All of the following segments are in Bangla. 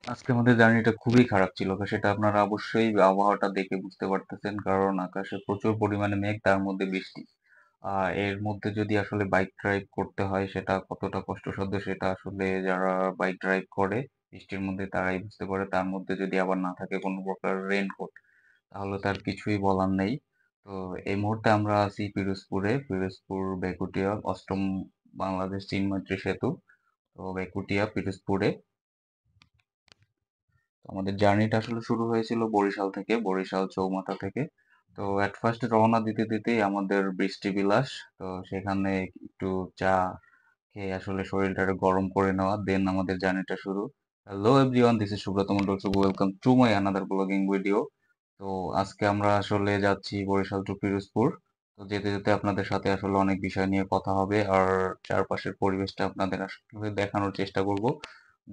আজকে আমাদের জার্নিটা খুবই খারাপ ছিল। সেটা আপনারা অবশ্যই আবহাওয়াটা দেখে বুঝতে পারতেছেন। কারণ আকাশে প্রচুর পরিমাণে মেঘ, তার মধ্যে বৃষ্টি। এর মধ্যে যদি আসলে বাইক ড্রাইভ করতে হয় সেটা কতটা কষ্টসাধ্য সেটা আসলে যারা বাইক ড্রাইভ করে বৃষ্টির মধ্যে তারাই বুঝতে পারে। তার মধ্যে যদি আবার না থাকে কোনো প্রকার রেইনকোট, তাহলে তার কিছুই বলার নেই। তো এই মুহূর্তে আমরা আছি পিরোজপুরে, পিরোজপুর বেকুটিয়া ৮ম বাংলাদেশ চীন মৈত্রী সেতু। তো বেকুটিয়া পিরোজপুরে তো আমাদের জার্নিটা আসলে শুরু হয়েছিল বরিশাল থেকে, বরিশাল চৌমাথা থেকে। তো এট ফার্স্ট রওনা দিতে দিতেই আমাদের বৃষ্টি বিলাস। তো সেখানে একটু চা খেয়ে আসলে শরীরটাকে গরম করে নেওয়া, দেন আমাদের জার্নিটা শুরু। Hello everyone, this is Subrata Mondal, শুভ welcome to my another blogging video. তো আজকে আমরা আসলে যাচ্ছি বরিশাল টু পিরোজপুর। তো যেতে যেতে আপনাদের সাথে আসলে অনেক বিষয় নিয়ে কথা হবে, আর চারপাশের পরিবেশটা আপনাদের আসলে দেখানোর চেষ্টা করব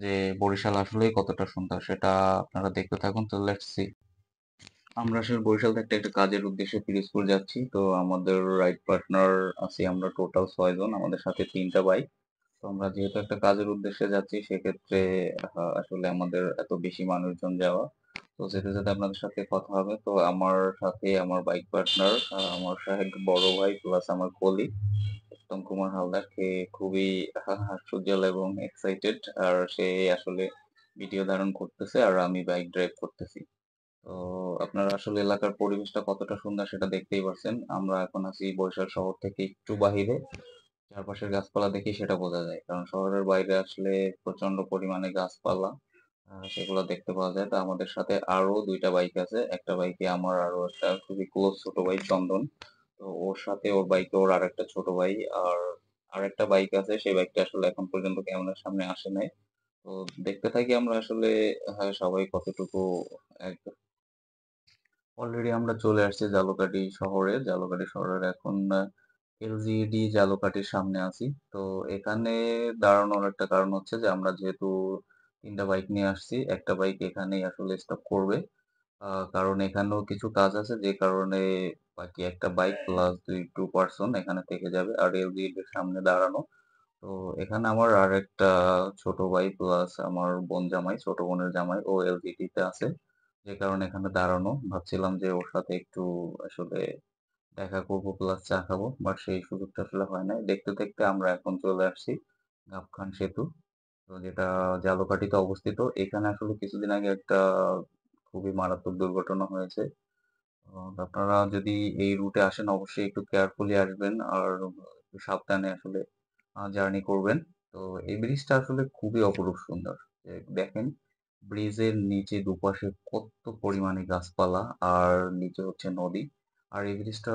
যে বরিশাল আসলেই কতটা সুন্দর সেটা আপনারা দেখতে থাকুন। তো লেটস সি। আমরা আসলে বরিশাল থেকে একটা কাজের উদ্দেশ্যে পিরোজপুর যাচ্ছি। তো আমাদের রাইড পার্টনার আছি আমরা টোটাল 6 জন, আমাদের সাথে 3টা বাইক। তো আমরা যেহেতু একটা কাজের উদ্দেশ্যে যাচ্ছি সেক্ষেত্রে আসলে আমাদের এত বেশি মানুষজন যাওয়া। তো যেতে যেতে আপনাদের সাথে কথা হবে। তো আমার সাথে আমার বাইক পার্টনার, আমার সাহেব বড় ভাই প্লাস আমার কলিগ উত্তম কুমার হালদার, কে খুবই হাস্যোজ্জ্বল এবং এক্সাইটেড। আর সে আসলে ভিডিও ধারণ করতেছে আর আমি বাইক ড্রাইভ করতেছি। তো আপনারা আসলে এলাকার পরিবেশটা কতটা সুন্দর সেটা দেখতেই পারছেন। আমরা এখন আছি বরিশাল শহর থেকে একটু বাহিরে। চারপাশের গাছপালা দেখেই সেটা বোঝা যায়, কারণ শহরের বাইরে আসলে প্রচন্ড পরিমাণে গাছপালা সেগুলো দেখতে পাওয়া যায়। তো আমাদের সাথে আরো 2টা বাইক আছে, একটা বাইকে আমার আরো একটা খুবই ক্লোজ ছোট ভাই চন্দন। তো ওর সাথে ওর বাইকে ওর আরেকটা ছোট ভাই, আর আরেকটা বাইক আছে, সেই বাইকটা আসলে এখন পর্যন্ত ক্যামেরার সামনে আসে নাই। তো দেখতে থাকি আমরা আসলে সবাই কতটুকু। অলরেডি আমরা চলে আসছি জালকাঠি শহরে। জালকাঠি শহরের এখন এলজিইডি জালকাঠির সামনে আছি। তো এখানে দাঁড়ানোর একটা কারণ হচ্ছে যে আমরা যেহেতু 3টা বাইক নিয়ে আসছি, একটা বাইক এখানেই আসলে স্টপ করবে। কারণ এখানেও কিছু কাজ আছে, যে কারণে বাকি একটা বাইক প্লাস 2 পার্সন এখানে থেকে যাবে। আর এলজিইডির সামনে দাঁড়ানো। তো এখানে আমার আর একটা ছোট ভাই প্লাস আমার বোন জামাই, ছোট বোনের জামাই, ও এলজিইডি তে আছে। যে কারণে এখানে দাঁড়ানো, ভাবছিলাম যে ওর সাথে একটু আসলে দেখা করবো প্লাস চা খাবো, বাট সেই সুযোগটা আসলে হয় নাই। দেখতে দেখতে আমরা এখন চলে আসছি গাবখান সেতু। তো যেটা জালকাঠিতে অবস্থিত। এখানে আসলে কিছুদিন আগে একটা খুবই মারাত্মক দুর্ঘটনা হয়েছে। আপনারা যদি এই রুটে আসেন অবশ্যই একটু কেয়ারফুলি আসবেন, আর একটু সাবধানে আসলে জার্নি করবেন। তো এই ব্রিজটা আসলে খুবই অপরূপ সুন্দর। দেখেন ব্রিজের নিচে দুপাশে কত পরিমাণে গাছপালা, আর নিচে হচ্ছে নদী। আর এই ব্রিজটা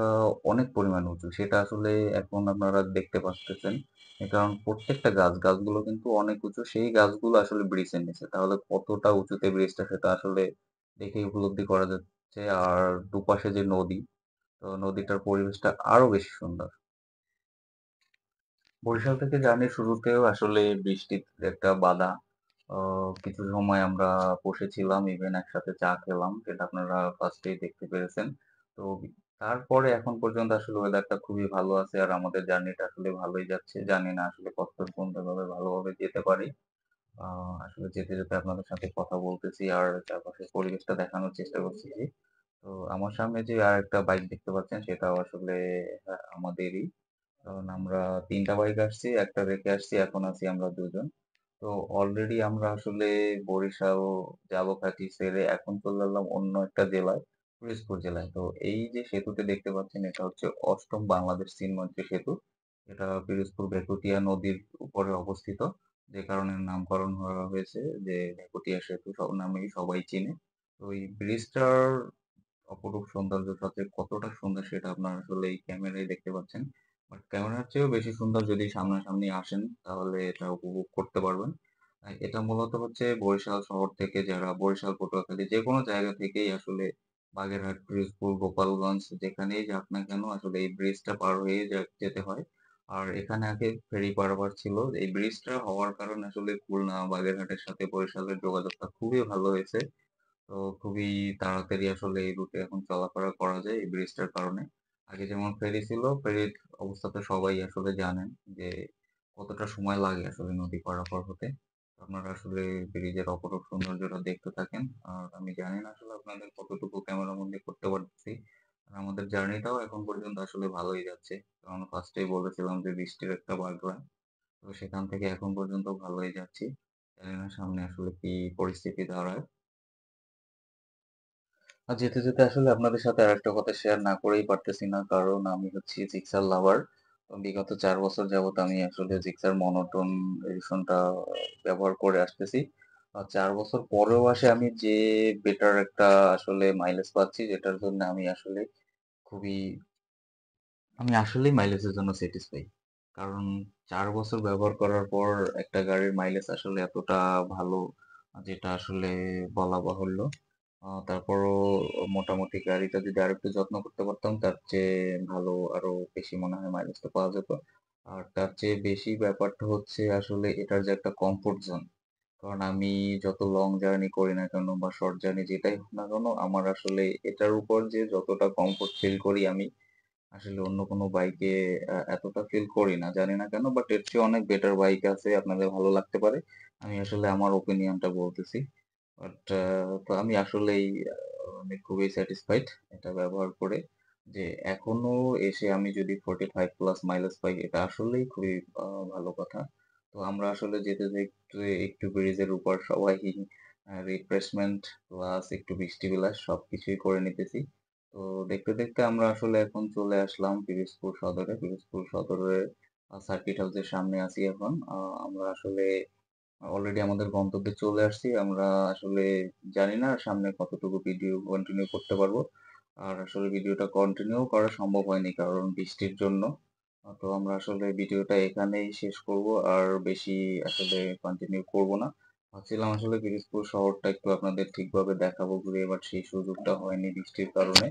অনেক পরিমাণ উঁচু, সেটা আসলে এখন আপনারা দেখতে পাচ্ছেন। কারণ প্রত্যেকটা গাছগুলো কিন্তু অনেক উঁচু, সেই গাছগুলো আসলে ব্রিজের নিচে, তাহলে কতটা উঁচুতে ব্রিজটা সেটা আসলে দেখেই উপলব্ধি করা যাচ্ছে। আর দুপাশে যে নদী, তো নদীটার পরিবেশটা আরো বেশি সুন্দর। বরিশাল থেকে জার্নির শুরুতেও আসলে বৃষ্টির একটা বাধা। কিছু সময় আমরা বসেছিলাম, ইভেন একসাথে চা খেলাম, যেটা আপনারা ফার্স্টেই দেখতে পেরেছেন। তো তারপরে এখন পর্যন্ত আসলে ওয়েদারটা খুবই ভালো আছে, আর আমাদের জার্নিটা আসলে ভালোই যাচ্ছে। জানি না আসলে কতদূর সুন্দরভাবে ভালোভাবে যেতে পারি। আসলে যেতে যেতে আপনাদের সাথে কথা বলতেছি আর চারপাশের পরিবেশটা দেখানোর চেষ্টা করছি। তো আমার সামনে যে আর একটা বাইক দেখতে পাচ্ছেন সেটাও আসলে আমাদেরই। কারণ আমরা 3টা বাইক আসছি, একটা রেখে আসছি, এখন আছি আমরা 2জন। তো অলরেডি আমরা আসলে বরিশাল ঝালকাঠি ছেড়ে এখন চলে এলাম অন্য একটা জেলায়, পিরোজপুর জেলায়। তো এই যে সেতুটি দেখতে পাচ্ছেন এটা হচ্ছে 8ম বাংলাদেশ চীন মৈত্রী সেতু। এটা পিরোজপুর বেকুটিয়া নদীর উপরে অবস্থিত, যে কারণে নামকরণ করা হয়েছে যে বেকুটিয়া সেতু, সব নামেই সবাই চিনে। তো এই ব্রিজটার অপরূপ সৌন্দর্য সাথে কতটা সুন্দর সেটা আপনারা আসলে এই ক্যামেরায় দেখতে পাচ্ছেন। বাট ক্যামেরার চেয়েও বেশি সুন্দর, যদি সামনাসামনি আসেন তাহলে এটা উপভোগ করতে পারবেন। এটা মূলত হচ্ছে বরিশাল শহর থেকে, যারা বরিশাল পটুয়াখালী যে কোনো জায়গা থেকেই আসলে বাগেরহাট, পিরোজপুর, গোপালগঞ্জ যেখানেই যাক না কেন আসলে এই ব্রিজটা পার হয়ে যেতে হয়। আর এখানে আগে ফেরি পারাপার ছিল। এই ব্রিজটা হওয়ার কারণে আসলে খুলনা বাগেরহাটের সাথে বরিশালের যোগাযোগটা খুবই ভালো হয়েছে। তো খুবই তাড়াতাড়ি আসলে এই রুটে এখন চলাফেরা করা যায় এই ব্রিজটার কারণে। আগে যেমন ফেরি ছিল, ফেরির অবস্থা তো সবাই আসলে জানেন যে কতটা সময় লাগে আসলে নদী পারাপার হতে। তো আপনারা আসলে ব্রিজের অপরূপ সৌন্দর্যটা দেখতে থাকেন। আর আমি জানি না আসলে আপনাদের কতটুকু ক্যামেরাবন্দি করতে পারতেছি। আর আমাদের জার্নিটাও এখন পর্যন্ত আসলে ভালোই যাচ্ছে। কারণ ফার্স্টেই বলেছিলাম যে বৃষ্টির একটা বাগড়া। তো সেখান থেকে এখন পর্যন্ত ভালোই যাচ্ছি। জানি না সামনে আসলে কি পরিস্থিতি দাঁড়ায়। আর যেতে, যেতে আসলে আপনাদের সাথে আরেকটা কথা শেয়ার না করেই পারতেছি না। কারণ আমি হচ্ছি জিক্সার লাভার। বিগত ৪ বছর যাবৎ আমি আসলে জিক্সার মনোটোন এডিশনটা ব্যবহার করে আসতেছি। ৪ বছর পরেও আমি যে বেটার একটা আসলে মাইলেজ পাচ্ছি, যেটার জন্য খুবই আমি আসলেই মাইলেজের জন্য স্যাটিসফাই। কারণ ৪ বছর ব্যবহার করার পর একটা গাড়ির মাইলেজ আসলে এতটা ভালো, যেটা আসলে বলা বাহুল্য। তারপরও মোটামুটি গাড়িটা যদি আরেকটু যত্ন করতে পারতাম, তার চেয়ে ভালো আরো বেশি মনে হয় মাইলেজটা পাওয়া যেত। আর তার চেয়ে বেশি ব্যাপারটা হচ্ছে আসলে এটার যে একটা কমফোর্ট জোন। কারণ আমি যত লং জার্নি করি না কেন বা শর্ট জার্নি যেটাই হোক না কেন, আমার আসলে এটার উপর যে যতটা কমফোর্ট ফিল করি আমি আসলে অন্য কোনো বাইকে এতটা ফিল করি না। জানি না কেন, বাট এর চেয়ে অনেক বেটার বাইক আছে, আপনাদের ভালো লাগতে পারে। আমি আসলে আমার ওপিনিয়নটা বলতেছি। বাট তো আমি আসলেই আমি খুবই স্যাটিসফাইড এটা ব্যবহার করে, যে এখনো এসে আমি যদি 45 প্লাস মাইলেজ পাই, এটা আসলেই খুবই ভালো কথা। তো আমরা আসলে যেতে যেতে একটু ব্রিজের উপর সবাই রিফ্রেশমেন্ট প্লাস একটু বৃষ্টি বিলাস সবকিছুই করে নিতেছি। তো দেখতে দেখতে আমরা আসলে এখন চলে আসলাম পিরোজপুর সদরে। পিরোজপুর সদরে সার্কিট হাউসের সামনে আছি এখন। আমরা আসলে অলরেডি আমাদের গন্তব্যে চলে আসছি। আমরা আসলে জানি না সামনে কতটুকু ভিডিও কন্টিনিউ করতে পারবো। আর আসলে ভিডিওটা কন্টিনিউ করা সম্ভব হয়নি কারণ বৃষ্টির জন্য। তো আমরা আসলে ভিডিওটা এখানেই শেষ করব। আর বেশি আসলে কন্টিনিউ করব না। ভাবছিলাম আসলে পিরোজপুর শহরটা একটু আপনাদের ঠিকভাবে দেখাবো ঘুরে, বাট সেই সুযোগটা হয়নি বৃষ্টির কারণে।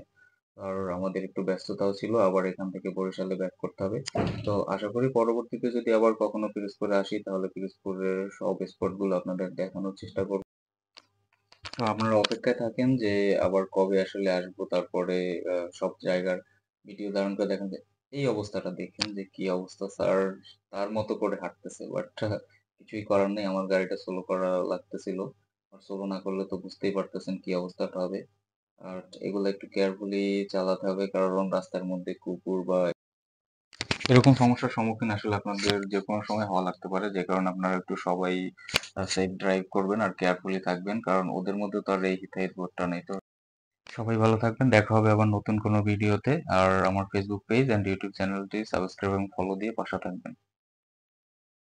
আর আমাদের একটু ব্যস্ততাও ছিল, আবার এখান থেকে বরিশালে ব্যাক করতে হবে। তো আশা করি পরবর্তীতে যদি আবার কখনো পিরোজপুরে আসি, তাহলে পিরোজপুরের সব স্পট গুলো আপনাদের দেখানোর চেষ্টা করব। তো আপনারা অপেক্ষায় থাকেন যে আবার কবে আসলে আসবো, তারপরে সব জায়গার ভিডিও ধারণ করে দেখান যায়। এই অবস্থাটা দেখেন যে কি অবস্থা, স্যার তার মতো করে হাঁটতেছে, বাট কিছুই করার নেই, আমার গাড়িটা স্লো করা লাগতেছিল। আর স্লো না করলে তো বুঝতেই পারতেছেন কি অবস্থাটা হবে। আর এগুলো একটু কেয়ারফুলি চালাতে হবে, কারণ রাস্তার মধ্যে কুকুর বা এরকম সমস্যার সম্মুখীন আসলে আপনাদের যে কোনো সময় হওয়া লাগতে পারে, যে কারণে আপনারা একটু সবাই সেফ ড্রাইভ করবেন আর কেয়ারফুলি থাকবেন, কারণ ওদের মধ্যে তো আর এই হিতাহিত বোধটা নেই। তো সবাই ভালো থাকবেন, দেখা হবে আবার নতুন কোনো ভিডিওতে। আর আমার ফেসবুক পেজ অ্যান্ড ইউটিউব চ্যানেলটি সাবস্ক্রাইব এবং ফলো দিয়ে পাশে থাকবেন।